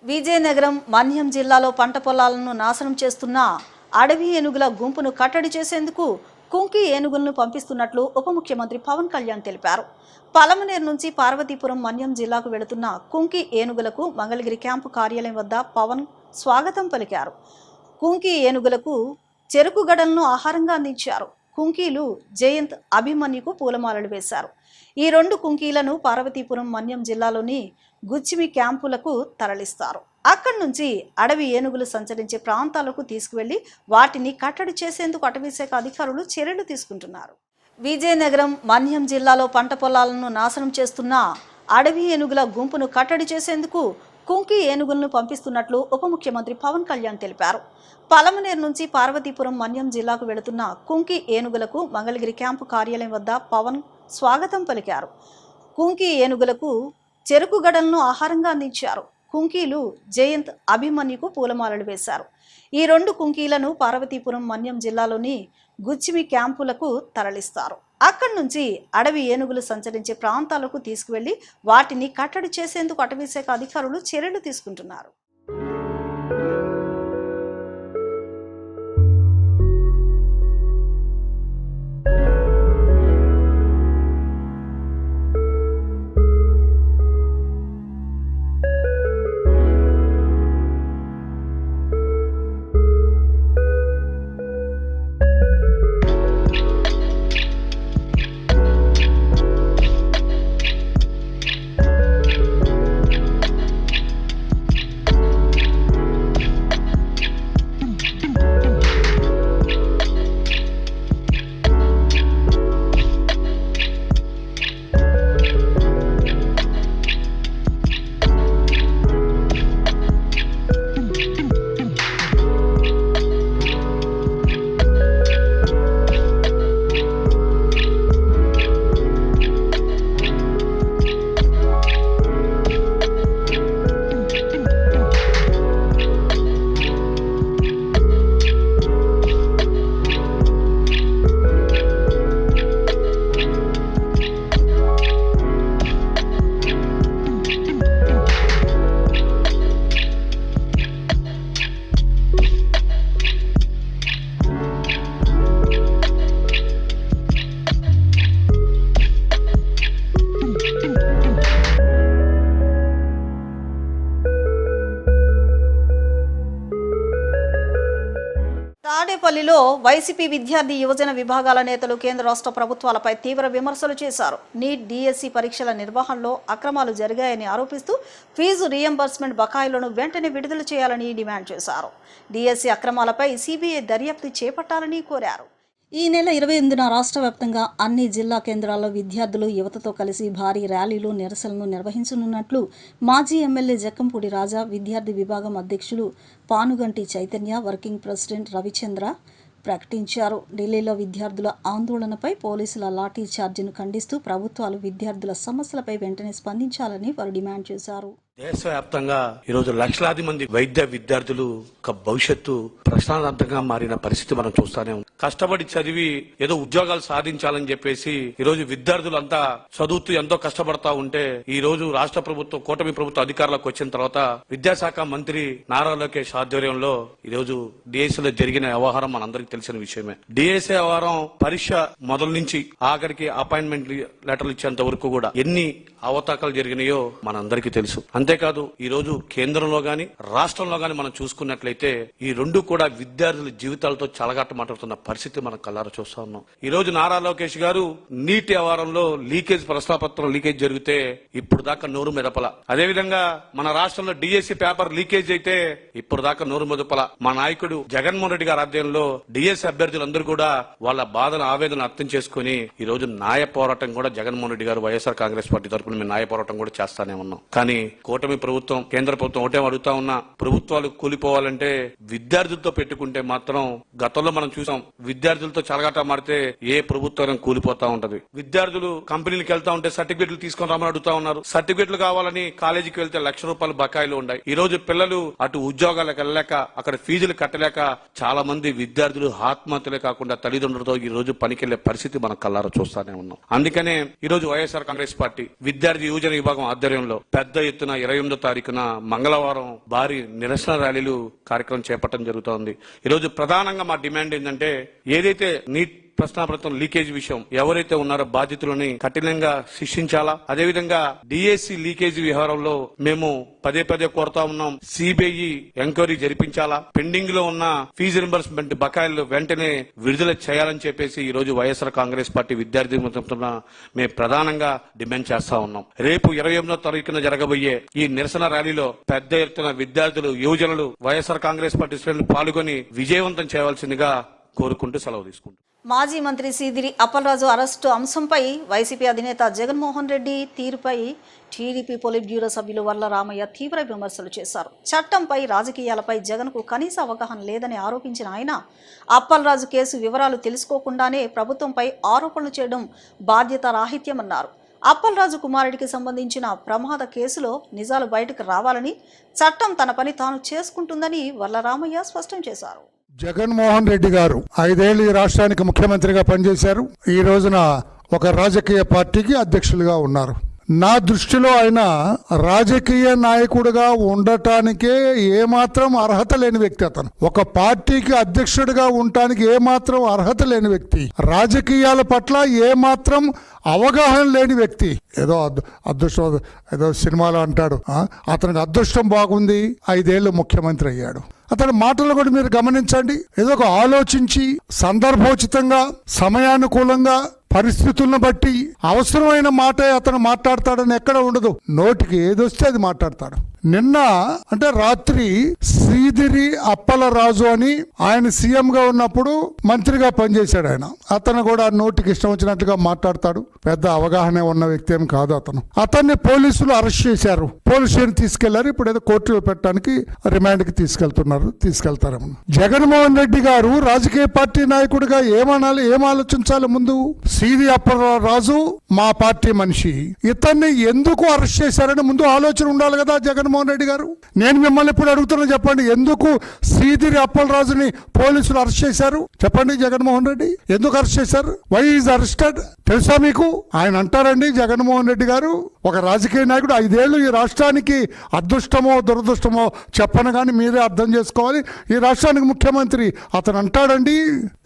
విజయనగరం మన్యం జిల్లాలో పంట పొలాలను నాశనం చేస్తున్న అడవి ఏనుగుల గుంపును కట్టడి చేసేందుకు కుంకి ఏనుగులను పంపిస్తున్నట్లు ఉప ముఖ్యమంత్రి పవన్ కళ్యాణ్ తెలిపారు. పలమనేరు నుంచి పార్వతీపురం మన్యం జిల్లాకు వెళుతున్న కుంకి ఏనుగులకు మంగళగిరి క్యాంపు కార్యాలయం వద్ద పవన్ స్వాగతం పలికారు. కుంకి ఏనుగులకు చెరుకు గడలను ఆహారంగా అందించారు. కుంకీలు జయంత్ అభిమన్యుకు పూలమాలలు వేశారు. ఈ 2 కుంకీలను పార్వతీపురం మన్యం జిల్లాలోని గుచ్చిమి క్యాంపులకు తరలిస్తారు. అక్కడి నుంచి అడవి ఏనుగులు సంచరించే ప్రాంతాలకు తీసుకువెళ్లి వాటిని కట్టడి చేసేందుకు అటవీశాఖ అధికారులు చర్యలు తీసుకుంటున్నారు. విజయనగరం మన్యం జిల్లాలో పంట పొలాలను నాశనం చేస్తున్న అడవి ఏనుగుల గుంపును కట్టడి చేసేందుకు కుంకి ఏనుగులను పంపిస్తున్నట్లు ఉప ముఖ్యమంత్రి పవన్ కళ్యాణ్ తెలిపారు. పలమనేరు నుంచి పార్వతీపురం మన్యం జిల్లాకు వెళుతున్న కుంకి ఏనుగులకు మంగళగిరి క్యాంపు కార్యాలయం వద్ద పవన్ స్వాగతం పలికారు. కుంకి ఏనుగులకు చెరుకు గడలను ఆహారంగా అందించారు. కుంకీలు జయంత్ అభిమన్యుకు పూలమాలలు వేశారు. ఈ 2 కుంకీలను పార్వతీపురం మన్యం జిల్లాలోని గుచ్చిమి క్యాంపులకు తరలిస్తారు. అక్కడి నుంచి అడవి ఏనుగులు సంచరించే ప్రాంతాలకు తీసుకువెళ్లి వాటిని కట్టడి చేసేందుకు అటవీశాఖ అధికారులు చర్యలు తీసుకుంటున్నారు. తాడేపల్లిలో వైసీపీ విద్యార్థి యువజన విభాగాల నేతలు కేంద్ర రాష్ట్ర ప్రభుత్వాలపై తీవ్ర విమర్శలు చేశారు. నీట్ డిఎస్సి పరీక్షల నిర్వహణలో అక్రమాలు జరిగాయని ఆరోపిస్తూ ఫీజు రీయింబర్స్మెంట్ బకాయిలను వెంటనే విడుదల చేయాలని డిమాండ్ చేశారు. డిఎస్సి అక్రమాలపై సిబిఐ దర్యాప్తు చేపట్టాలని కోరారు. ఈ నెల 28న రాష్ట్ర వ్యాప్తంగా అన్ని జిల్లా కేంద్రాల్లో విద్యార్థులు యువతతో కలిసి భారీ ర్యాలీలు నిరసనలు నిర్వహించనున్నట్లు మాజీ ఎమ్మెల్యే జక్కంపూడి రాజా, విద్యార్థి విభాగం అధ్యక్షులు పానుగంటి చైతన్య, వర్కింగ్ ప్రెసిడెంట్ రవిచంద్ర ప్రకటించారు. ఢిల్లీలో విద్యార్థుల ఆందోళనపై పోలీసుల లాఠీ చార్జీను ఖండిస్తూ ప్రభుత్వాలు విద్యార్థుల సమస్యలపై వెంటనే స్పందించాలని వారు డిమాండ్ చేశారు. దేశవ్యాప్తంగా ఈరోజు లక్షలాది మంది వైద్య విద్యార్థులు భవిష్యత్తు ప్రశ్నార్థకంగా మారిన పరిస్థితి మనం చూస్తానే ఉంది. కష్టపడి చదివి ఏదో ఉద్యోగాలు సాధించాలని చెప్పేసి ఈరోజు విద్యార్థులంతా చదువుతూ ఎంతో కష్టపడతా ఉంటే ఈ రోజు రాష్ట్ర ప్రభుత్వం, కూటమి ప్రభుత్వం అధికారంలోకి వచ్చిన తర్వాత విద్యాశాఖ మంత్రి నారా లోకేష్ ఆధ్వర్యంలో ఈరోజు డిఎస్సీలో జరిగిన వ్యవహారం మనందరికీ తెలిసిన విషయమే. డిఎస్సీ వ్యవహారం పరీక్ష మొదలు నుంచి ఆఖరికి అపాయింట్మెంట్ లెటర్లు ఇచ్చేంత వరకు కూడా ఎన్ని అవతాకాలు జరిగినాయో మనందరికీ తెలుసు. అంతేకాదు ఈ రోజు కేంద్రంలో గాని రాష్ట్రంలో గాని మనం చూసుకున్నట్లయితే ఈ 2 కూడా విద్యార్థుల జీవితాలతో చలగాటమాడుతున్న పరిస్థితి మనం కళ్ళారా చూస్తా ఉన్నాం. ఈ రోజు నారా లోకేష్ గారు నీట్ వ్యవహారంలో లీకేజ్, ప్రశ్నాపత్రం లీకేజ్ జరిగితే ఇప్పుడు దాకా నోరు మెదపల. అదేవిధంగా మన రాష్ట్రంలో డిఎస్సీ పేపర్ లీకేజ్ అయితే ఇప్పుడు దాకా నోరు మెదపల. మా నాయకుడు జగన్మోహన్ రెడ్డి గారి ఆధ్వర్యంలో డిఎస్సీ అభ్యర్థులందరూ కూడా వాళ్ళ బాధను, ఆవేదన అర్థం చేసుకుని ఈ రోజు న్యాయ పోరాటం కూడా జగన్మోహన్ రెడ్డి గారు, వైఎస్ఆర్ కాంగ్రెస్ పార్టీ తరఫున మేము న్యాయ పోరాటం కూడా చేస్తానే ఉన్నాం. కానీ కూటమి ప్రభుత్వం, కేంద్ర ప్రభుత్వం ఒకటే అడుగుతా ఉన్నా, ప్రభుత్వాలు కూలిపోవాలంటే విద్యార్థులతో పెట్టుకుంటే మాత్రం గతంలో మనం చూసాం విద్యార్థులతో చెలగాటమాడితే ఏ ప్రభుత్వం కూలిపోతా ఉంటది. విద్యార్థులు కంపెనీలకు వెళ్తా ఉంటే సర్టిఫికెట్లు తీసుకొని రమ్మని అడుగుతా ఉన్నారు. సర్టిఫికెట్లు కావాలని కాలేజీకి వెళ్తే ₹1,00,000 బకాయిలు ఉన్నాయి. ఈ రోజు పిల్లలు అటు ఉద్యోగాలకు వెళ్ళలేక అక్కడ ఫీజులు కట్టలేక చాలా మంది విద్యార్థులు ఆత్మహత్యలే కాకుండా తల్లిదండ్రులతో ఈ రోజు పనికెళ్లే పరిస్థితి మనం కల్లారా చూస్తానే ఉన్నాం. అందుకనే ఈ రోజు వైఎస్ఆర్ కాంగ్రెస్ పార్టీ విద్యార్థి యువజన విభాగం ఆధ్వర్యంలో పెద్ద ఎత్తున 28వ తారీఖున మంగళవారం భారీ నిరసన ర్యాలీలు కార్యక్రమం చేపట్టడం జరుగుతోంది. ఈ రోజు ప్రధానంగా మా డిమాండ్ ఏంటంటే ఏదైతే నీట్ ప్రశ్నాపత్రం లీకేజ్ విషయం ఎవరైతే ఉన్నారో బాధితులని కఠినంగా శిక్షించాలా. అదేవిధంగా డిఎస్సి లీకేజ్ వ్యవహారంలో మేము పదే కోరుతా ఉన్నాం. CBI enquiry జరిపించాలా. పెండింగ్ లో ఉన్న ఫీజు రింబర్స్మెంట్ బకాయిలు వెంటనే విడుదల చేయాలని చెప్పేసి ఈ రోజు వైఎస్ఆర్ కాంగ్రెస్ పార్టీ విద్యార్థి తరఫున మేము ప్రధానంగా డిమాండ్ చేస్తా ఉన్నాం. రేపు 28వ తారీఖున జరగబోయే ఈ నిరసన ర్యాలీలో పెద్ద ఎత్తున విద్యార్థులు యువజనులు వైఎస్ఆర్ కాంగ్రెస్ పార్టీ శ్రేణులు పాల్గొని విజయవంతం చేయవలసిందిగా కోరుకుంటూ సెలవు తీసుకుంటాం. మాజీ మంత్రి సీదిరి అప్పలరాజు అరెస్టు అంశంపై వైసీపీ అధినేత జగన్మోహన్ రెడ్డి తీరుపై టీడీపీ పొలిట్ బ్యూరో సభ్యులు వర్ల రామయ్య తీవ్ర విమర్శలు చేశారు. చట్టంపై రాజకీయాలపై జగన్కు కనీస అవగాహన లేదని ఆరోపించిన ఆయన అప్పలరాజు కేసు వివరాలు తెలుసుకోకుండానే ప్రభుత్వంపై ఆరోపణలు చేయడం బాధ్యత రాహిత్యమన్నారు. అప్పలరాజు కుమారుడికి సంబంధించిన ప్రమాద కేసులో నిజాలు బయటకు రావాలని చట్టం తన పని తాను చేసుకుంటుందని వర్ల రామయ్య స్పష్టం చేశారు. జగన్మోహన్ రెడ్డి గారు 5 ఏళ్లు ఈ రాష్ట్రానికి ముఖ్యమంత్రిగా పనిచేశారు. ఈ రోజున ఒక రాజకీయ పార్టీకి అధ్యక్షులుగా ఉన్నారు. నా దృష్టిలో ఆయన రాజకీయ నాయకుడిగా ఉండటానికే ఏమాత్రం అర్హత లేని వ్యక్తి. అతను ఒక పార్టీకి అధ్యక్షుడిగా ఉండటానికి ఏమాత్రం అర్హత లేని వ్యక్తి. రాజకీయాల పట్ల ఏమాత్రం అవగాహన లేని వ్యక్తి. ఏదో అదృష్టం, ఏదో సినిమాలో అంటాడు, అతనికి అదృష్టం బాగుంది 5 ఏళ్లు ముఖ్యమంత్రి అయ్యాడు. అతని మాటలు కూడా మీరు గమనించండి. ఏదో ఒక ఆలోచించి సందర్భోచితంగా సమయానుకూలంగా పరిస్థితులను బట్టి అవసరమైన మాటే అతను మాట్లాడతాడని ఎక్కడ ఉండదు. నోటికి ఏదొస్తే అది మాట్లాడతాడు. నిన్న అంటే రాత్రి సీదిరి అప్పలరాజు అని ఆయన సీఎం గా ఉన్నప్పుడు మంత్రిగా పనిచేశాడు. ఆయన అతను కూడా నోటికి ఇష్టం వచ్చినట్లుగా మాట్లాడతాడు. పెద్ద అవగాహన ఉన్న వ్యక్తి ఏం కాదు అతను. అతన్ని పోలీసులు అరెస్ట్ చేశారు. పోలీస్ స్టేషన్ తీసుకెళ్లారు. ఇప్పుడు ఏదో కోర్టులో పెట్టడానికి రిమాండ్ కి తీసుకెళ్తారేమో. జగన్మోహన్ రెడ్డి గారు రాజకీయ పార్టీ నాయకుడిగా ఏమనాలి, ఏం ఆలోచించాలి? ముందు సీది అప్పలరాజు మా పార్టీ మనిషి, ఇతన్ని ఎందుకు అరెస్ట్ చేశారని ముందు ఆలోచన ఉండాలి కదా జగన్మోహన్ రెడ్డి గారు. నేను మిమ్మల్ని ఇప్పుడు అడుగుతున్నా, చెప్పండి, ఎందుకు సీదిరి అప్పలరాజుని పోలీసులు అరెస్ట్ చేశారు? చెప్పండి జగన్మోహన్ రెడ్డి, ఎందుకు అరెస్ట్ చేశారు? వై ఈజ్ అరెస్టెడ్ తెలుసా మీకు? ఆయన అంటారండి జగన్మోహన్ రెడ్డి గారు, ఒక రాజకీయ నాయకుడు 5 ఏళ్లు ఈ రాష్ట్రానికి అదృష్టమో దురదృష్టమో చెప్పను కానీ మీరే అర్థం చేసుకోవాలి. ఈ రాష్ట్రానికి ముఖ్యమంత్రి. అతను అంటాడండి,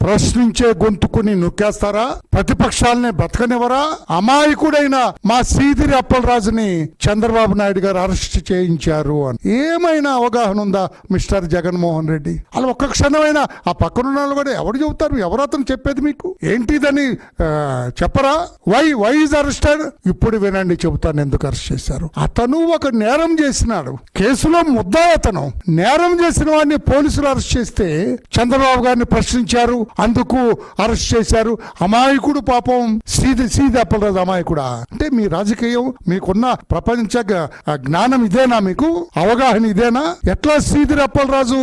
ప్రశ్నించే గొంతుకుని నొక్కేస్తారా? ప్రతిపక్షాలని బ్రతకనివ్వరా? అమాయకుడైన మా సీదిరి అప్పలరాజుని చంద్రబాబు నాయుడు గారు అరెస్ట్ చేయించారు అని. ఏమైనా అవగాహన ఉందా మిస్టర్ జగన్మోహన్ రెడ్డి? అలా ఒక్క క్షణమైనా ఆ పక్కనున్న వాళ్ళు కూడా ఎవరు చెబుతారు? ఎవరు అతను చెప్పేది మీకు? ఏంటిదని చెప్పరా? Why is arrested? ఇప్పుడు వినండి, చెబుతాను ఎందుకు అరెస్ట్ చేశారు. అతను ఒక నేరం చేసినాడు. కేసులో ముద్దాయి అతను. నేరం చేసిన వాడిని పోలీసులు అరెస్ట్ చేస్తే చంద్రబాబు గారిని ప్రశ్నించారు, అందుకు అరెస్ట్ చేశారు. అమాయకుడు పాపం సీది అప్పలరాజు అమాయకుడా? అంటే మీ రాజకీయం, మీకున్న ప్రపంచ జ్ఞానం ఇదేనా? మీకు అవగాహన ఇదేనా? ఎట్లా సీదిరి అప్పలరాజు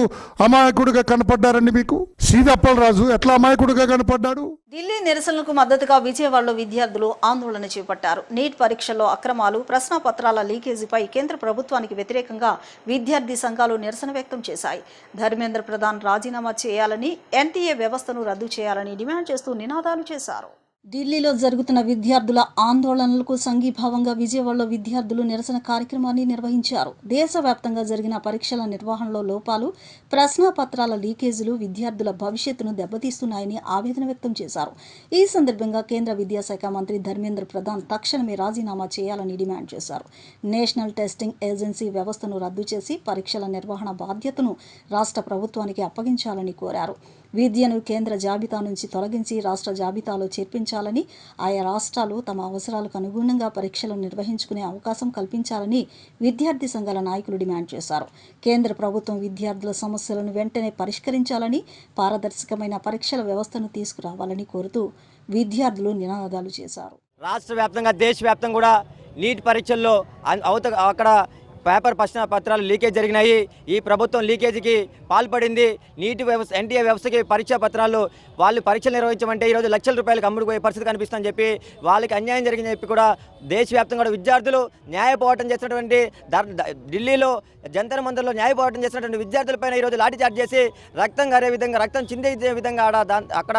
అమాయకుడిగా కనపడ్డారండి మీకు? సీది అప్పలరాజు ఎట్లా అమాయకుడిగా కనపడ్డాడు? ఢిల్లీ నిరసనలకు మద్దతుగా విజయవాడలో విద్యార్థులు ఆందోళన చేపట్టారు. నీట్ పరీక్షల్లో అక్రమాలు, ప్రశ్నాపత్రాల లీకేజీపై కేంద్ర ప్రభుత్వానికి వ్యతిరేకంగా విద్యార్థి సంఘాలు నిరసన వ్యక్తం చేశాయి. ధర్మేంద్ర ప్రధాన్ రాజీనామా చేయాలని, ఎన్టీఏ వ్యవస్థను రద్దు చేయాలని డిమాండ్ చేస్తూ నినాదాలు చేశారు. ఢిల్లీలో జరుగుతున్న విద్యార్థుల ఆందోళనలకు సంఘీభావంగా విజయవాడలో విద్యార్థులు నిరసన కార్యక్రమాన్ని నిర్వహించారు. దేశవ్యాప్తంగా జరిగిన పరీక్షల నిర్వహణలో లోపాలు, ప్రశ్నాపత్రాల లీకేజీలు విద్యార్థుల భవిష్యత్తును దెబ్బతీస్తున్నాయని ఆవేదన వ్యక్తం చేశారు. ఈ సందర్భంగా కేంద్ర విద్యాశాఖ మంత్రి ధర్మేంద్ర ప్రధాన్ తక్షణమే రాజీనామా చేయాలని డిమాండ్ చేశారు. నేషనల్ టెస్టింగ్ ఏజెన్సీ వ్యవస్థను రద్దు చేసి పరీక్షల నిర్వహణ బాధ్యతను రాష్ట్ర ప్రభుత్వానికి అప్పగించాలని కోరారు. విద్యను కేంద్ర జాబితా నుంచి తొలగించి రాష్ట్ర జాబితాలో చేర్పించాలని, ఆయా రాష్ట్రాలు తమ అవసరాలకు అనుగుణంగా పరీక్షలు నిర్వహించుకునే అవకాశం కల్పించాలని విద్యార్థి సంఘాల నాయకులు డిమాండ్ చేశారు. కేంద్ర ప్రభుత్వం విద్యార్థుల సమస్యలను వెంటనే పరిష్కరించాలని, పారదర్శకమైన పరీక్షల వ్యవస్థను తీసుకురావాలని కోరుతూ విద్యార్థులు నినాదాలు చేశారు. రాష్ట్ర వ్యాప్తంగా, దేశవ్యాప్తంగా కూడా నీట్ పరీక్షల్లో అక్కడ పేపర్ ప్రశ్న పత్రాలు లీకేజ్ జరిగినాయి. ఈ ప్రభుత్వం లీకేజీకి పాల్పడింది. నీటి వ్యవస్థ ఎన్టీఏ వ్యవస్థకి పరీక్షా పత్రాలు వాళ్ళు పరీక్షలు నిర్వహించమంటే ఈరోజు లక్షల రూపాయలకు అమ్ముడుపోయే పరిస్థితి కనిపిస్తుందని చెప్పి వాళ్ళకి అన్యాయం జరిగిందని చెప్పి కూడా దేశవ్యాప్తంగా కూడా విద్యార్థులు న్యాయ పోరాటం చేసినటువంటి ఢిల్లీలో జంతర్ మంతర్లో న్యాయ పోరాటం చేసినటువంటి విద్యార్థులపైన ఈరోజు లాఠీచార్జ్ చేసి రక్తం గారే విధంగా రక్తం చిందే విధంగా అక్కడ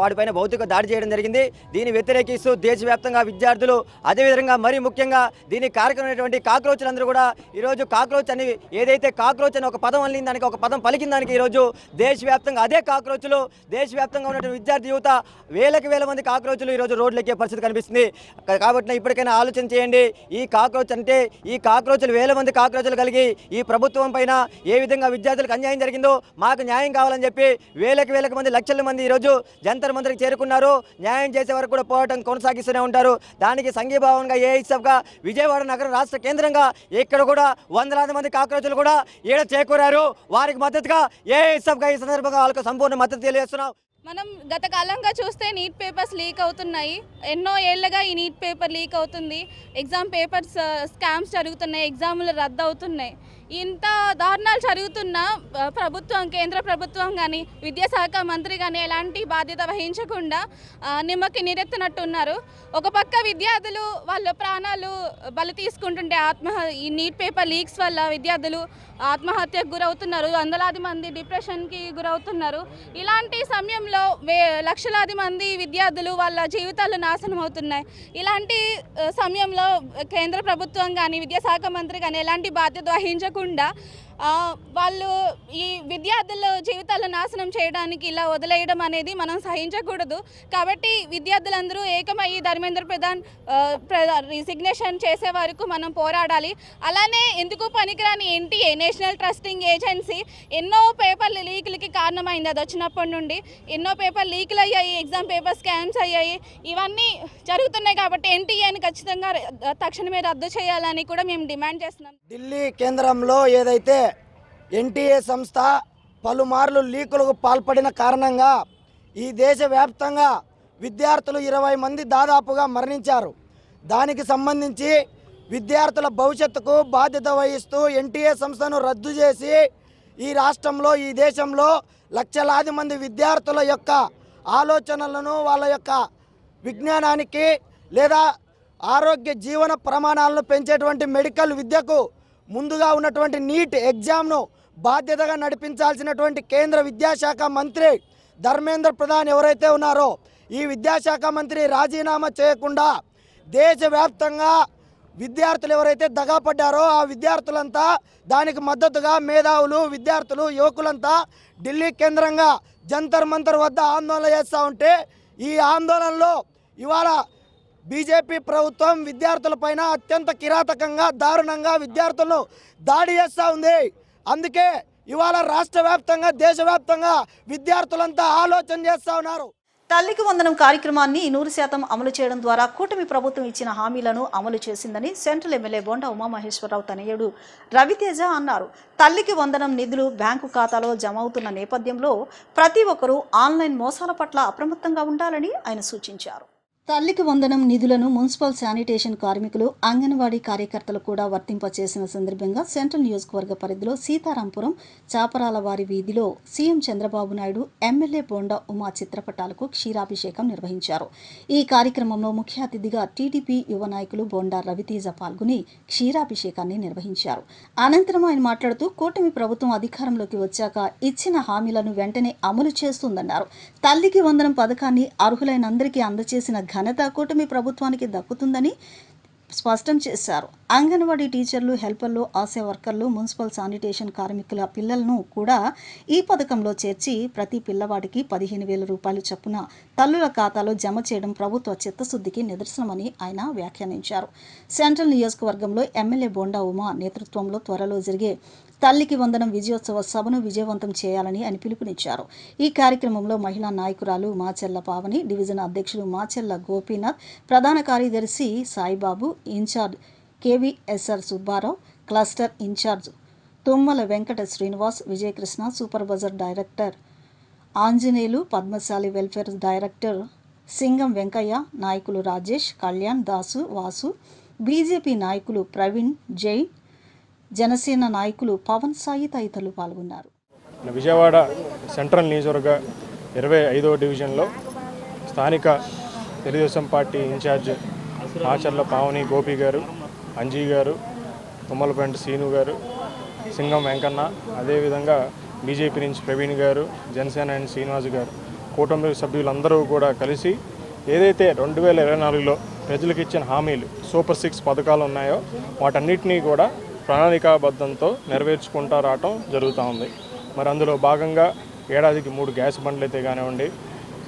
వాడిపైన భౌతిక దాడి చేయడం జరిగింది. దీన్ని వ్యతిరేకిస్తూ దేశవ్యాప్తంగా విద్యార్థులు అదేవిధంగా మరీ ముఖ్యంగా దీనికి కారకమైనటువంటి కాక్రోచ్లందరూ కూడా ఈరోజు కాక్రోచ్ అని ఏదైతే కాక్రోచ్ అని ఒక పదం అల్లిన దానికి ఒక పదం పలికిన దానికి ఈరోజు దేశవ్యాప్తంగా అదే కాక్రోచ్లు దేశవ్యాప్తంగా ఉన్నటువంటి విద్యార్థి యువత వేల మంది కాక్రోచ్లు ఈరోజు రోడ్లెక్కే పరిస్థితి కనిపిస్తుంది. కాబట్టి ఇప్పటికైనా ఆలోచన చేయండి. ఈ కాక్రోచ్ అంటే ఈ కాక్రోచ్లు వేల మంది కాక్రోచ్లు కలిగి ఈ ప్రభుత్వం పైన ఏ విధంగా విద్యార్థులకు అన్యాయం జరిగిందో మాకు న్యాయం కావాలని చెప్పి వేలకు మంది లక్షల మంది ఈరోజు జంతర్ మంతర్కి చేరుకున్నారు. న్యాయం చేసే వరకు కూడా పోరాటం కొనసాగిస్తూనే ఉంటారు. దానికి సంఘీభావంగా ఏఐఎస్ఎఫ్గా విజయవాడ నగర రాష్ట్ర కేంద్రంగా ఇక్కడ కూడా వందలాది మంది కాక్రోచ్లు కూడా ఈడ చేకూరారు. వారికి మద్దతుగా ఏఐఎస్ఎఫ్గా ఈ సందర్భంగా వాళ్ళకు సంపూర్ణ మద్దతు తెలియజేస్తున్నాం. మనం గత కాలంగా చూస్తే నీట్ పేపర్స్ లీక్ అవుతున్నాయి. ఎన్నో ఏళ్లుగా ఈ నీట్ పేపర్ లీక్ అవుతుంది. ఎగ్జామ్ పేపర్స్ స్కామ్స్ జరుగుతున్నాయి. ఎగ్జాములు రద్దు అవుతున్నాయి. ఇంత దారుణాలు జరుగుతున్న ప్రభుత్వం, కేంద్ర ప్రభుత్వం కానీ విద్యాశాఖ మంత్రి కానీ ఎలాంటి బాధ్యత వహించకుండా నిమ్మకి నీరెత్తినట్టున్నారు. ఒక పక్క విద్యార్థులు వాళ్ళ ప్రాణాలు బలి తీసుకుంటుంటే ఈ నీట్ పేపర్ లీక్స్ వల్ల విద్యార్థులు ఆత్మహత్యకు గురవుతున్నారు. వందలాది మంది డిప్రెషన్కి గురవుతున్నారు. ఇలాంటి సమయంలో లక్షలాది మంది విద్యార్థులు వాళ్ళ జీవితాలు నాశనం అవుతున్నాయి. ఇలాంటి సమయంలో కేంద్ర ప్రభుత్వం కానీ విద్యాశాఖ మంత్రి కానీ ఎలాంటి బాధ్యత వహించకుండా వాళ్ళు ఈ విద్యార్థుల జీవితాలను నాశనం చేయడానికి ఇలా వదిలేయడం అనేది మనం సహించకూడదు. కాబట్టి విద్యార్థులందరూ ఏకమయ్యి ధర్మేంద్ర ప్రధాన్ రిజిగ్నేషన్ చేసే వరకు మనం పోరాడాలి. అలానే ఎందుకు పనికిరాని ఎన్టీఏ నేషనల్ ట్రస్టింగ్ ఏజెన్సీ ఎన్నో పేపర్ల లీకులకి కారణమైంది. అది వచ్చినప్పటి నుండి ఎన్నో పేపర్ లీకులు అయ్యాయి, ఎగ్జామ్ పేపర్ స్కామ్స్ అయ్యాయి. ఇవన్నీ జరుగుతున్నాయి కాబట్టి ఎన్టీఏని ఖచ్చితంగా తక్షణమే రద్దు చేయాలని కూడా మేము డిమాండ్ చేస్తున్నాం. ఢిల్లీ కేంద్రంలో ఏదైతే ఎన్టీఏ సంస్థ పలుమార్లు లీకులకు పాల్పడిన కారణంగా ఈ దేశవ్యాప్తంగా విద్యార్థులు 20 మంది దాదాపుగా మరణించారు. దానికి సంబంధించి విద్యార్థుల భవిష్యత్తుకు బాధ్యత వహిస్తూ ఎన్టీఏ సంస్థను రద్దు చేసి ఈ రాష్ట్రంలో ఈ దేశంలో లక్షలాది మంది విద్యార్థుల యొక్క ఆలోచనలను వాళ్ళ యొక్క విజ్ఞానానికి లేదా ఆరోగ్య జీవన ప్రమాణాలను పెంచేటువంటి మెడికల్ విద్యకు ముందుగా ఉన్నటువంటి నీట్ ఎగ్జామ్ను బాధ్యతగా నడిపించాల్సినటువంటి కేంద్ర విద్యాశాఖ మంత్రి ధర్మేంద్ర ప్రధాన్ ఎవరైతే ఉన్నారో ఈ విద్యాశాఖ మంత్రి రాజీనామా చేయకుండా దేశవ్యాప్తంగా విద్యార్థులు ఎవరైతే దగాపడ్డారో ఆ విద్యార్థులంతా దానికి మద్దతుగా మేధావులు విద్యార్థులు యువకులంతా ఢిల్లీ కేంద్రంగా జంతర్ మంతర్ వద్ద ఆందోళన చేస్తూ ఉంటే ఈ ఆందోళనలో ఇవాళ బీజేపీ ప్రభుత్వం విద్యార్థులపైన అత్యంత కిరాతకంగా దారుణంగా విద్యార్థులను దాడి చేస్తూ ఉంది. అందుకే ఇవాళ రాష్ట్ర వ్యాప్తంగా దేశవ్యాప్తంగా విద్యార్థులంతా ఆలోచన చేస్తూ ఉన్నారు. తల్లికి వందనం కార్యక్రమాన్ని 100% అమలు చేయడం ద్వారా కూటమి ప్రభుత్వం ఇచ్చిన హామీలను అమలు చేసిందని సెంట్రల్ ఎమ్మెల్యే బొండా ఉమామహేశ్వరరావు తనయుడు రవితేజ అన్నారు. తల్లికి వందనం నిధులు బ్యాంకు ఖాతాలో జమ అవుతున్న నేపథ్యంలో ప్రతి ఒక్కరూ ఆన్లైన్ మోసాల పట్ల అప్రమత్తంగా ఉండాలని ఆయన సూచించారు. తల్లికి వందనం నిధులను మున్సిపల్ శానిటేషన్ కార్మికులు, అంగన్వాడీ కార్యకర్తలు కూడా వర్తింపచేసిన సందర్భంగా సెంట్రల్ నియోజకవర్గ పరిధిలో సీతారాంపురం చాపరాల వారి వీధిలో సీఎం చంద్రబాబు నాయుడు, ఎమ్మెల్యే బొండా ఉమా చిత్రపటాలకు క్షీరాభిషేకం నిర్వహించారు. ఈ కార్యక్రమంలో ముఖ్య అతిథిగా టీడీపీ యువ నాయకులు బొండా రవితేజ పాల్గొని క్షీరాభిషేకాన్ని నిర్వహించారు. అనంతరం ఆయన మాట్లాడుతూ కూటమి ప్రభుత్వం అధికారంలోకి వచ్చాక ఇచ్చిన హామీలను వెంటనే అమలు చేస్తుందన్నారు. తల్లికి వందనం పథకాన్ని అర్హులైన అందరికీ అందజేసిన ఘనత కూటమి ప్రభుత్వానికి దక్కుతుందని స్పష్టం చేశారు. అంగన్వాడీ టీచర్లు, హెల్పర్లు, ఆశా వర్కర్లు, మున్సిపల్ శానిటేషన్ కార్మికుల పిల్లలను కూడా ఈ పథకంలో చేర్చి ప్రతి పిల్లవాడికి 15,000 రూపాయలు చొప్పున తల్లుల ఖాతాలో జమ చేయడం ప్రభుత్వ చిత్తశుద్ధికి నిదర్శనమని ఆయన వ్యాఖ్యానించారు. సెంట్రల్ నియోజకవర్గంలో ఎమ్మెల్యే బొండా ఉమా నేతృత్వంలో త్వరలో జరిగే తల్లికి వందనం విజయోత్సవ సభను విజయవంతం చేయాలని ఆయన పిలుపునిచ్చారు. ఈ కార్యక్రమంలో మహిళా నాయకురాలు మాచెల్ల పావని, డివిజన్ అధ్యక్షులు మాచెల్ల గోపీనాథ్, ప్రధాన కార్యదర్శి Saibabu, incharge KVSR Subbarao, cluster incharge Tummala Venkata Srinivas, Vijayakrishna, supervisor director Anjaneyulu, Padmashali welfare director Singam Venkaiah, నాయకులు రాజేష్, కళ్యాణ్, దాసు, వాసు, బీజేపీ నాయకులు ప్రవీణ్, జైన్, జనసేన నాయకులు పవన్ సాయి తదితరులు పాల్గొన్నారు. విజయవాడ సెంట్రల్ నియోజకవర్గ 25వ డివిజన్లో స్థానిక తెలుగుదేశం పార్టీ ఇన్ఛార్జ్ ఆచర్ల పావని గోపి గారు, అంజీ గారు, తుమ్మలపంటి సీను గారు, సింగం వెంకన్న, అదేవిధంగా బీజేపీ నుంచి ప్రవీణ్ గారు, జనసేన అండ్ శ్రీనివాస్ గారు, కూటమి సభ్యులందరూ కూడా కలిసి ఏదైతే 2024లో ప్రజలకు ఇచ్చిన హామీలు సూపర్ 6 పథకాలు ఉన్నాయో వాటన్నిటినీ కూడా ప్రణాళికాబద్ధంతో నెరవేర్చుకుంటూ రావటం జరుగుతూ ఉంది. మరి అందులో భాగంగా ఏడాదికి 3 గ్యాస్ బండ్లు అయితే కానివ్వండి,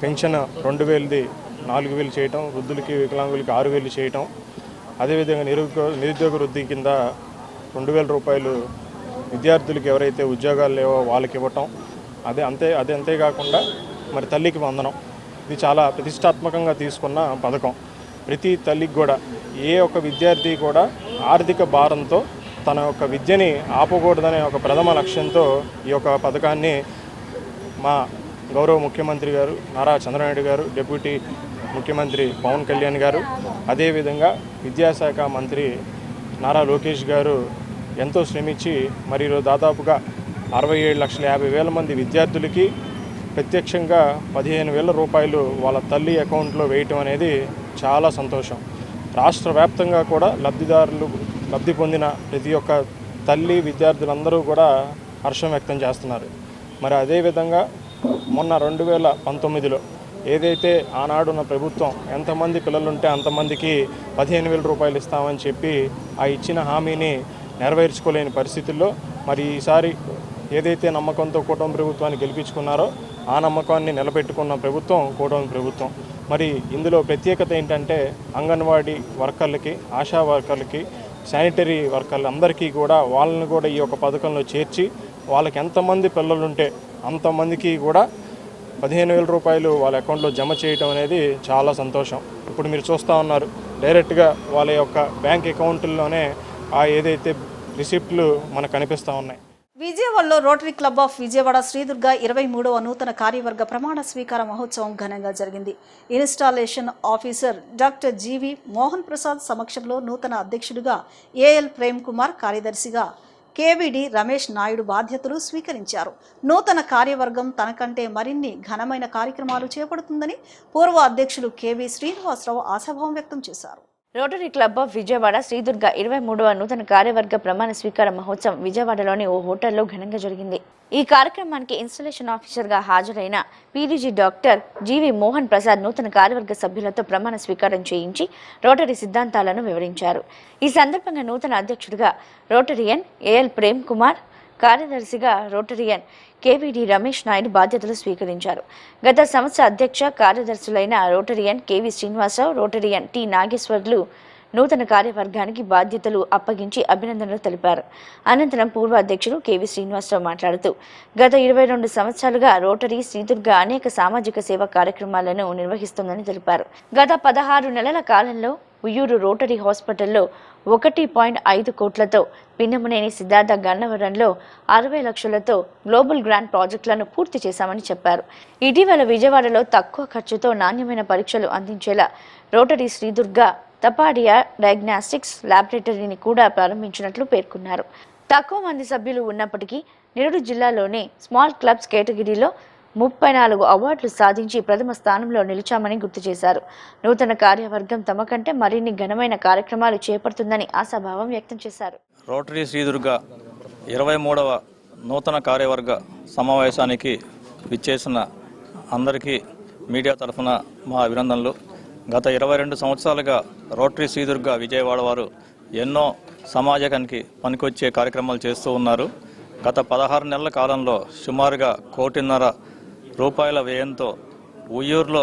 పెన్షన్ 2000ది 4000 చేయటం, వృద్ధులకి వికలాంగులకి 6000 చేయటం, అదేవిధంగా నిరుద్యోగ వృద్ధి కింద 2000 రూపాయలు విద్యార్థులకి ఎవరైతే ఉద్యోగాలు లేవో వాళ్ళకి ఇవ్వటం, అంతేకాకుండా మరి తల్లికి వందనం, ఇది చాలా ప్రతిష్టాత్మకంగా తీసుకున్న పథకం. ప్రతి తల్లికి కూడా ఏ ఒక్క విద్యార్థి కూడా ఆర్థిక భారంతో తన యొక్క విద్యని ఆపకూడదనే ఒక ప్రథమ లక్ష్యంతో ఈ యొక్క పథకాన్ని మా గౌరవ ముఖ్యమంత్రి గారు నారా చంద్రబాబు గారు, డిప్యూటీ ముఖ్యమంత్రి పవన్ కళ్యాణ్ గారు, అదేవిధంగా విద్యాశాఖ మంత్రి నారా లోకేష్ గారు ఎంతో శ్రమించి మరి దాదాపుగా 67,50,000 మంది విద్యార్థులకి ప్రత్యక్షంగా 15,000 రూపాయలు వాళ్ళ తల్లి అకౌంట్లో వేయటం అనేది చాలా సంతోషం. రాష్ట్ర వ్యాప్తంగా కూడా లబ్ధి పొందిన ప్రతి ఒక్క తల్లి విద్యార్థులందరూ కూడా హర్షం వ్యక్తం చేస్తున్నారు. మరి అదేవిధంగా మొన్న 2019లో ఏదైతే ఆనాడున్న ప్రభుత్వం ఎంతమంది పిల్లలుంటే అంతమందికి 15,000 రూపాయలు ఇస్తామని చెప్పి ఆ ఇచ్చిన హామీని నెరవేర్చుకోలేని పరిస్థితుల్లో మరి ఈసారి ఏదైతే నమ్మకంతో కూటమి ప్రభుత్వాన్ని గెలిపించుకున్నారో ఆ నమ్మకాన్ని నిలబెట్టుకున్న ప్రభుత్వం కూటమి ప్రభుత్వం. మరి ఇందులో ప్రత్యేకత ఏంటంటే అంగన్వాడీ వర్కర్లకి, ఆశా వర్కర్లకి, శానిటరీ వర్కర్లందరికీ కూడా వాళ్ళని కూడా ఈ యొక్క పథకంలో చేర్చి వాళ్ళకి ఎంతమంది పిల్లలుంటే అంతమందికి కూడా 15,000 రూపాయలు వాళ్ళ అకౌంట్లో జమ చేయటం అనేది చాలా సంతోషం. ఇప్పుడు మీరు చూస్తూ ఉన్నారు, డైరెక్ట్గా వాళ్ళ యొక్క బ్యాంక్ అకౌంట్లోనే ఆ ఏదైతే రిసిప్ట్లు మనకు కనిపిస్తూ ఉన్నాయి. విజయవాడలో rotary club of Vijayawada Sridurga 23వ నూతన కార్యవర్గ ప్రమాణ స్వీకార మహోత్సవం ఘనంగా జరిగింది. Installation officer doctor G V Mohan Prasad సమక్షంలో నూతన అధ్యక్షుడిగా ఏఎల్ ప్రేమ్ కుమార్, కార్యదర్శిగా కేవిడి రమేష్ నాయుడు బాధ్యతలు స్వీకరించారు. నూతన కార్యవర్గం తనకంటే మరిన్ని ఘనమైన కార్యక్రమాలు చేపడుతుందని పూర్వ అధ్యక్షులు కేవి శ్రీనివాసరావు ఆశాభావం వ్యక్తం చేశారు. Rotary club of Vijayawada Sridurga 23వ నూతన కార్యవర్గ ప్రమాణ స్వీకార మహోత్సవం విజయవాడలోని ఓ హోటల్లో ఘనంగా జరిగింది. ఈ కార్యక్రమానికి ఇన్స్టాలేషన్ ఆఫీసర్గా హాజరైన PDG doctor G V Mohan Prasad నూతన కార్యవర్గ సభ్యులతో ప్రమాణ స్వీకారం చేయించి రోటరీ సిద్ధాంతాలను వివరించారు. ఈ సందర్భంగా నూతన అధ్యక్షుడిగా రోటరియన్ ఏఎల్ ప్రేమ్ కుమార్, కార్యదర్శిగా రోటరియన్ కేవిడి రమేష్ నాయుడు బాధ్యతలు స్వీకరించారు. గత సంవత్సర అధ్యక్ష కార్యదర్శులైన రోటరియన్ కేవి శ్రీనివాసరావు, రోటరియన్ టి నాగేశ్వర్లు నూతన కార్యవర్గానికి బాధ్యతలు అప్పగించి అభినందనలు తెలిపారు. అనంతరం పూర్వ అధ్యక్షుడు కేవి శ్రీనివాసరావు మాట్లాడుతూ గత 22 సంవత్సరాలుగా రోటరీ శ్రీదుర్గ అనేక సామాజిక సేవా కార్యక్రమాలను నిర్వహిస్తుందని తెలిపారు. గత 16 నెలల కాలంలో ఉయ్యూరు రోటరీ హాస్పిటల్లో 1.5 కోట్లతో, పిన్నమనేని సిద్ధార్థ గన్నవరంలో 60 లక్షలతో గ్లోబల్ గ్రాండ్ ప్రాజెక్టులను పూర్తి చేశామని చెప్పారు. ఇటీవల విజయవాడలో తక్కువ ఖర్చుతో నాణ్యమైన పరీక్షలు అందించేలా రోటరీ శ్రీదుర్గ తపాడియా డయాగ్నాస్టిక్స్ ల్యాబొరేటరీని కూడా ప్రారంభించినట్లు పేర్కొన్నారు. తక్కువ మంది సభ్యులు ఉన్నప్పటికీ నెల్లూరు జిల్లాలోనే స్మాల్ క్లబ్స్ కేటగిరీలో 34 అవార్డులు సాధించి ప్రథమ స్థానంలో నిలిచామని గుర్తు చేశారు. నూతన కార్యవర్గం తమ కంటే మరిన్ని ఘనమైన కార్యక్రమాలు చేపడుతుందని ఆశాభావం వ్యక్తం చేశారు. రోటరీ శ్రీదుర్గ 23వ నూతన కార్యవర్గ సమావేశానికి విచ్చేసిన అందరికీ మీడియా తరఫున మా అభినందనలు. గత 22 సంవత్సరాలుగా రోటరీ శ్రీదుర్గ విజయవాడ వారు ఎన్నో సమాజానికి పనికొచ్చే కార్యక్రమాలు చేస్తూ ఉన్నారు. గత 16 నెలల కాలంలో సుమారుగా 1.5 కోటి రూపాయల వ్యయంతో ఉయ్యూరులో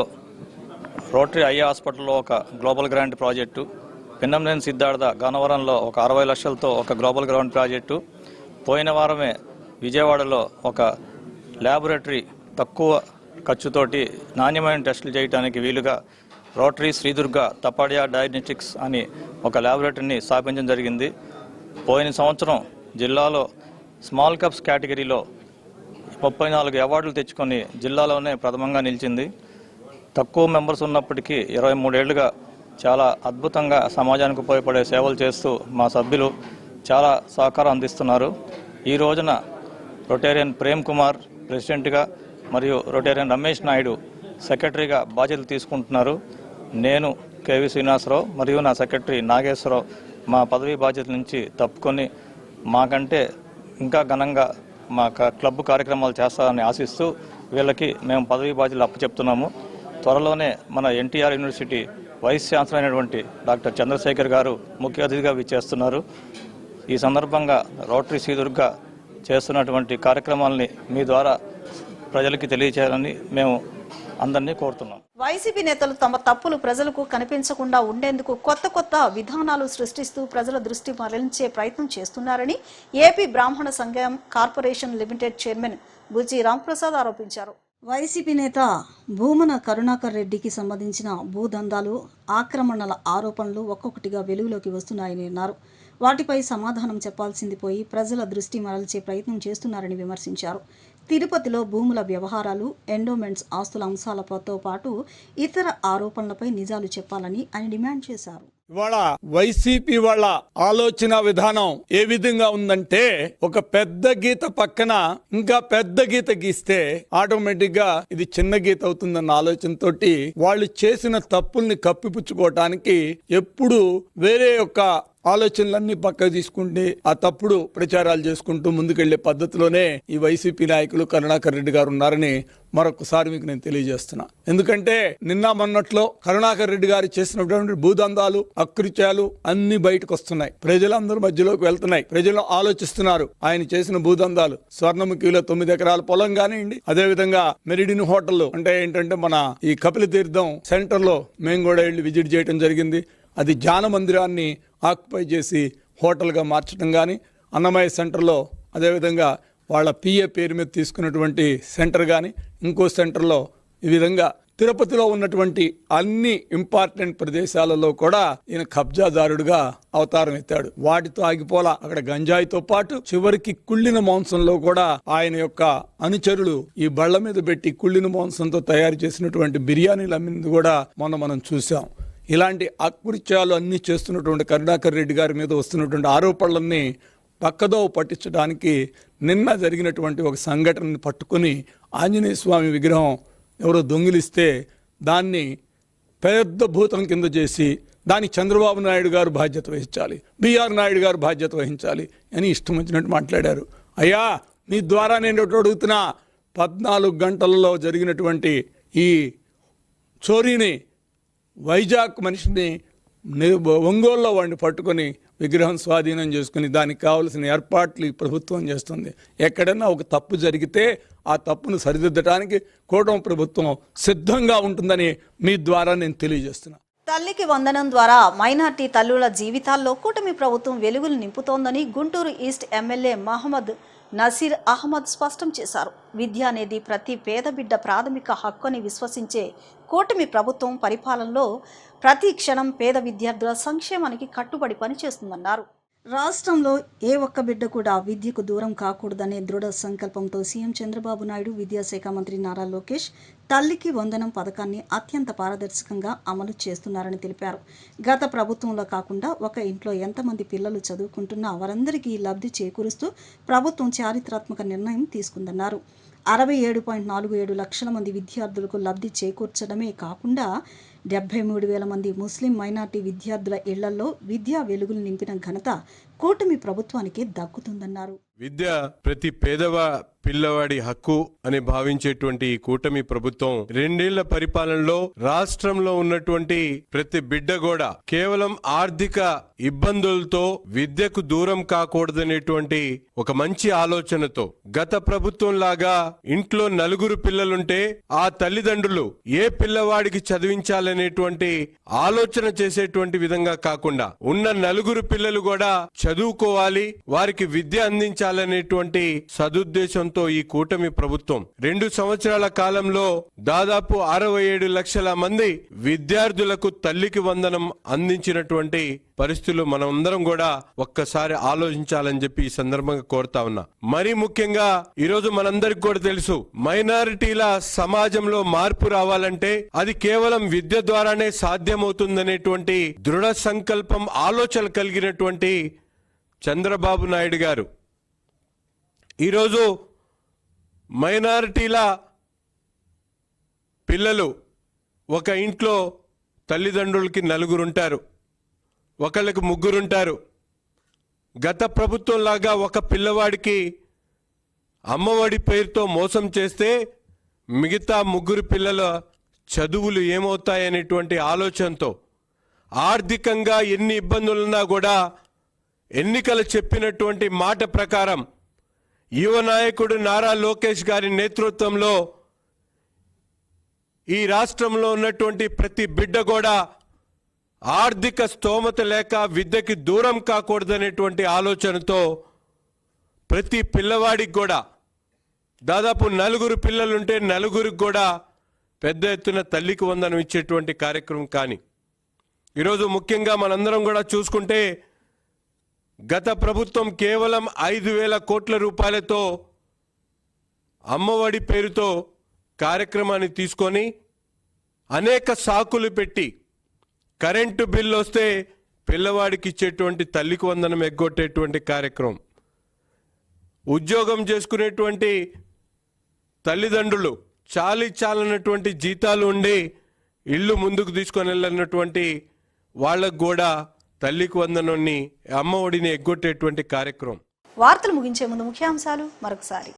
రోటరీ ఐ హాస్పిటల్లో ఒక global grant project, Pinnamaneni Siddhartha గన్నవరంలో ఒక 60 లక్షలతో ఒక గ్లోబల్ గ్రాంట్ ప్రాజెక్టు, పోయిన వారమే విజయవాడలో ఒక ల్యాబొరేటరీ తక్కువ ఖర్చుతోటి నాణ్యమైన టెస్టులు చేయడానికి వీలుగా రోటరీ శ్రీదుర్గ తపాడియా డయాగ్నోస్టిక్స్ అని ఒక ల్యాబొరేటరీని స్థాపించడం జరిగింది. పోయిన సంవత్సరం జిల్లాలో స్మాల్ కప్స్ కేటగిరీలో 34 అవార్డులు తెచ్చుకొని జిల్లాలోనే ప్రథమంగా నిలిచింది. తక్కువ మెంబర్స్ ఉన్నప్పటికీ 23 ఏళ్లుగా చాలా అద్భుతంగా సమాజానికి ఉపయోగపడే సేవలు చేస్తూ మా సభ్యులు చాలా సహకారం అందిస్తున్నారు. ఈ రోజున రొటేరియన్ ప్రేమ్ కుమార్ ప్రెసిడెంట్గా మరియు రొటేరియన్ రమేష్ నాయుడు సెక్రటరీగా బాధ్యతలు తీసుకుంటున్నారు. నేను కేవి శ్రీనివాసరావు మరియు నా సెక్రటరీ నాగేశ్వరరావు మా పదవీ బాధ్యతల నుంచి తప్పుకొని మాకంటే ఇంకా ఘనంగా మా క్లబ్ కార్యక్రమాలు చేస్తారని ఆశిస్తూ వీళ్ళకి మేము పదవీ బాధ్యతలు అప్పచెప్తున్నాము. త్వరలోనే మన ఎన్టీఆర్ యూనివర్సిటీ వైస్ ఛాన్సలర్ అయినటువంటి డాక్టర్ చంద్రశేఖర్ గారు ముఖ్య అతిథిగా విచ్చేస్తున్నారు. ఈ సందర్భంగా రోటరీ శ్రీదుర్గ చేస్తున్నటువంటి కార్యక్రమాలని మీ ద్వారా ప్రజలకి తెలియచేయాలని మేము అందరినీ కోరుతున్నాం. వైసీపీ నేతలు తమ తప్పులు ప్రజలకు కనిపించకుండా ఉండేందుకు కొత్త విధానాలు సృష్టిస్తూ ప్రజల దృష్టి మరలించే ప్రయత్నం చేస్తున్నారని ఏపీ బ్రాహ్మణ సంఘం కార్పొరేషన్ లిమిటెడ్ చైర్మన్ బుజ్జి రాంప్రసాద్ ఆరోపించారు. వైసీపీ నేత భూమన కరుణాకర్ రెడ్డికి సంబంధించిన భూదందాలు, ఆక్రమణల ఆరోపణలు ఒక్కొక్కటిగా వెలుగులోకి వస్తున్నాయని అన్నారు. వాటిపై సమాధానం చెప్పాల్సింది పోయి ప్రజల దృష్టి మరల్చే ప్రయత్నం చేస్తున్నారని విమర్శించారు. తిరుపతిలో భూముల వ్యవహారాలు, ఎండోమెంట్స్ ఆస్తుల అంశాలతో పాటు ఇతర ఆరోపణలపై నిజాలు చెప్పాలని ఆయన డిమాండ్ చేశారు. ఇవాళ వైసీపీ వాళ్ళ ఆలోచన విధానం ఏ విధంగా ఉందంటే, ఒక పెద్ద గీత పక్కన ఇంకా పెద్ద గీత గీస్తే ఆటోమేటిక్ గా ఇది చిన్న గీత అవుతుందన్న ఆలోచనతోటి వాళ్ళు చేసిన తప్పుల్ని కప్పిపుచ్చుకోవటానికి ఎప్పుడు వేరే యొక్క ఆలోచనలన్నీ పక్కకు తీసుకుంటే ఆ తప్పుడు ప్రచారాలు చేసుకుంటూ ముందుకెళ్లే పద్ధతిలోనే ఈ వైసీపీ నాయకులు కరుణాకర్ రెడ్డి గారు ఉన్నారని మరొకసారి మీకు నేను తెలియజేస్తున్నా. ఎందుకంటే నిన్న మొన్నట్లో కరుణాకర్ రెడ్డి గారు చేసినటువంటి భూదందాలు, అకృత్యాలు అన్ని బయటకు వస్తున్నాయి, ప్రజలందరూ మధ్యలోకి వెళ్తున్నాయి, ప్రజలు ఆలోచిస్తున్నారు. ఆయన చేసిన భూదందాలు, స్వర్ణముఖిలో 9 ఎకరాల పొలం కానివ్వండి, అదే విధంగా మెరిడిన్ హోటల్ అంటే ఏంటంటే మన ఈ కపిల తీర్థం సెంటర్ లో మేము కూడా వెళ్ళి విజిట్ చేయడం జరిగింది. అది ధ్యాన మందిరాన్ని ఆక్యుపై చేసి హోటల్గా మార్చడం కానీ, అన్నమయ్య సెంటర్లో అదేవిధంగా వాళ్ళ పిఏ పేరు మీద తీసుకున్నటువంటి సెంటర్ కానీ, ఇంకో సెంటర్లో ఈ విధంగా తిరుపతిలో ఉన్నటువంటి అన్ని ఇంపార్టెంట్ ప్రదేశాలలో కూడా ఈయన కబ్జాదారుడుగా అవతారం ఎత్తాడు. వాటితో ఆగిపోలా, అక్కడ గంజాయితో పాటు చివరికి కుళ్ళిన మాంసంలో కూడా ఆయన యొక్క అనుచరులు ఈ బళ్ల మీద పెట్టి కుళ్ళిన మాంసంతో తయారు చేసినటువంటి బిర్యానీలు అమ్మింది కూడా మొన్న మనం చూసాం. ఇలాంటి అకృత్యాలు అన్ని చేస్తున్నటువంటి కరుణాకర్ రెడ్డి గారి మీద వస్తున్నటువంటి ఆరోపణలన్నీ పక్కదో పట్టించడానికి నిన్న జరిగినటువంటి ఒక సంఘటనని పట్టుకుని ఆంజనేయ స్వామి విగ్రహం ఎవరో దొంగిలిస్తే దాన్ని పెద్ద భూతం కింద చేసి దానికి చంద్రబాబు నాయుడు గారు బాధ్యత వహించాలి, బిఆర్ నాయుడు గారు బాధ్యత వహించాలి అని ఇష్టం వచ్చినట్టు మాట్లాడారు. అయ్యా, మీ ద్వారా నేను అడుగుతున్నా, 14 గంటలలో జరిగినటువంటి ఈ చోరీని, వైజాగ్ మనిషిని ఒంగోలులో వాడిని పట్టుకొని విగ్రహం స్వాధీనం చేసుకుని దానికి కావలసిన ఏర్పాట్లు ప్రభుత్వం చేస్తుంది. ఎక్కడైనా ఒక తప్పు జరిగితే ఆ తప్పును సరిదిద్దడానికి కూటమి ప్రభుత్వం సిద్ధంగా ఉంటుందని మీ ద్వారా నేను తెలియజేస్తున్నా. తల్లికి వందనం ద్వారా మైనార్టీ తల్లుల జీవితాల్లో కూటమి ప్రభుత్వం వెలుగులు నింపుతోందని గుంటూరు ఈస్ట్ ఎమ్మెల్యే మహమ్మద్ నసీర్ అహ్మద్ స్పష్టం చేశారు. విద్య అనేది ప్రతి పేద బిడ్డ ప్రాథమిక హక్కు అని విశ్వసించే కూటమి ప్రభుత్వం పరిపాలనలో ప్రతి క్షణం పేద విద్యార్థుల సంక్షేమానికి కట్టుబడి పనిచేస్తుందన్నారు. రాష్ట్రంలో ఏ ఒక్క బిడ్డ కూడా విద్యకు దూరం కాకూడదనే దృఢ సంకల్పంతో సీఎం చంద్రబాబు నాయుడు, విద్యాశాఖ మంత్రి నారా లోకేష్ తల్లికి వందనం పథకాన్ని అత్యంత పారదర్శకంగా అమలు చేస్తున్నారని తెలిపారు. గత ప్రభుత్వంలో కాకుండా ఒక ఇంట్లో ఎంతమంది పిల్లలు చదువుకుంటున్నా వారందరికీ లబ్ధి చేకూరుస్తూ ప్రభుత్వం చారిత్రాత్మక నిర్ణయం తీసుకుందన్నారు. 67.47 లక్షల మంది విద్యార్థులకు లబ్ధి చేకూర్చడమే కాకుండా 73,000 మంది ముస్లిం మైనార్టీ విద్యార్థుల ఇళ్లలో విద్యా వెలుగులు నింపిన ఘనత కూటమి ప్రభుత్వానికి దక్కుతుందన్నారు. విద్య ప్రతి పిల్లవాడి హక్కు అని భావించేటువంటి ఈ కూటమి ప్రభుత్వం 2 ఏళ్ల పరిపాలనలో రాష్ట్రంలో ఉన్నటువంటి ప్రతి బిడ్డ కూడా కేవలం ఆర్థిక ఇబ్బందులతో విద్యకు దూరం కాకూడదనేటువంటి ఒక మంచి ఆలోచనతో గత ప్రభుత్వం లాగా ఇంట్లో 4 పిల్లలుంటే ఆ తల్లిదండ్రులు ఏ పిల్లవాడికి చదివించాలనేటువంటి ఆలోచన చేసేటువంటి విధంగా కాకుండా ఉన్న 4 పిల్లలు కూడా చదువుకోవాలి, వారికి విద్య అందించాలనేటువంటి సదుద్దేశంతో ఈ కూటమి ప్రభుత్వం 2 సంవత్సరాల కాలంలో దాదాపు 67 లక్షల మంది విద్యార్థులకు తల్లికి వందనం అందించినటువంటి పరిస్థితులు మనమందరం కూడా ఒక్కసారి ఆలోచించాలని చెప్పి ఈ సందర్భంగా కోరుతా ఉన్నా. మరీ ముఖ్యంగా ఈరోజు మనందరికి కూడా తెలుసు, మైనారిటీల సమాజంలో మార్పు రావాలంటే అది కేవలం విద్య ద్వారానే సాధ్యమవుతుందనేటువంటి దృఢ సంకల్పం, ఆలోచన కలిగినటువంటి చంద్రబాబు నాయుడు గారు ఈరోజు మైనారిటీల పిల్లలు ఒక ఇంట్లో తల్లిదండ్రులకి 4 ఉంటారు, ఒకళ్ళకి 3 ఉంటారు. గత ప్రభుత్వం లాగా ఒక పిల్లవాడికి అమ్మఒడి పేరుతో మోసం చేస్తే మిగతా 3 పిల్లల చదువులు ఏమవుతాయనేటువంటి ఆలోచనతో ఆర్థికంగా ఎన్ని ఇబ్బందులున్నా కూడా ఎన్నికలు చెప్పినటువంటి మాట ప్రకారం యువ నాయకుడు నారా లోకేష్ గారి నేతృత్వంలో ఈ రాష్ట్రంలో ఉన్నటువంటి ప్రతి బిడ్డ కూడా ఆర్థిక స్తోమత లేక విద్యకి దూరం కాకూడదనేటువంటి ఆలోచనతో ప్రతి పిల్లవాడికి కూడా దాదాపు 4 పిల్లలుంటే 4కి కూడా పెద్ద ఎత్తున తల్లికి వందనం ఇచ్చేటువంటి కార్యక్రమం. కానీ ఈరోజు ముఖ్యంగా మనందరం కూడా చూసుకుంటే గత ప్రభుత్వం కేవలం 5,000 కోట్ల రూపాయలతో అమ్మఒడి పేరుతో కార్యక్రమాన్ని తీసుకొని అనేక సాకులు పెట్టి కరెంటు బిల్లు వస్తే పిల్లవాడికి ఇచ్చేటువంటి తల్లికి వందనం ఎగ్గొట్టేటువంటి కార్యక్రమం, ఉద్యోగం చేసుకునేటువంటి తల్లిదండ్రులు చాలనటువంటి జీతాలు ఉండి ఇల్లు ముందుకు తీసుకొని వెళ్ళినటువంటి వాళ్ళకు కూడా తల్లికి వందనాన్ని అమ్మ ఒడిని ఎగ్గొట్టేటువంటి కార్యక్రమం. వార్తలు ముగించే ముందు ముఖ్యాంశాలు మరొకసారి.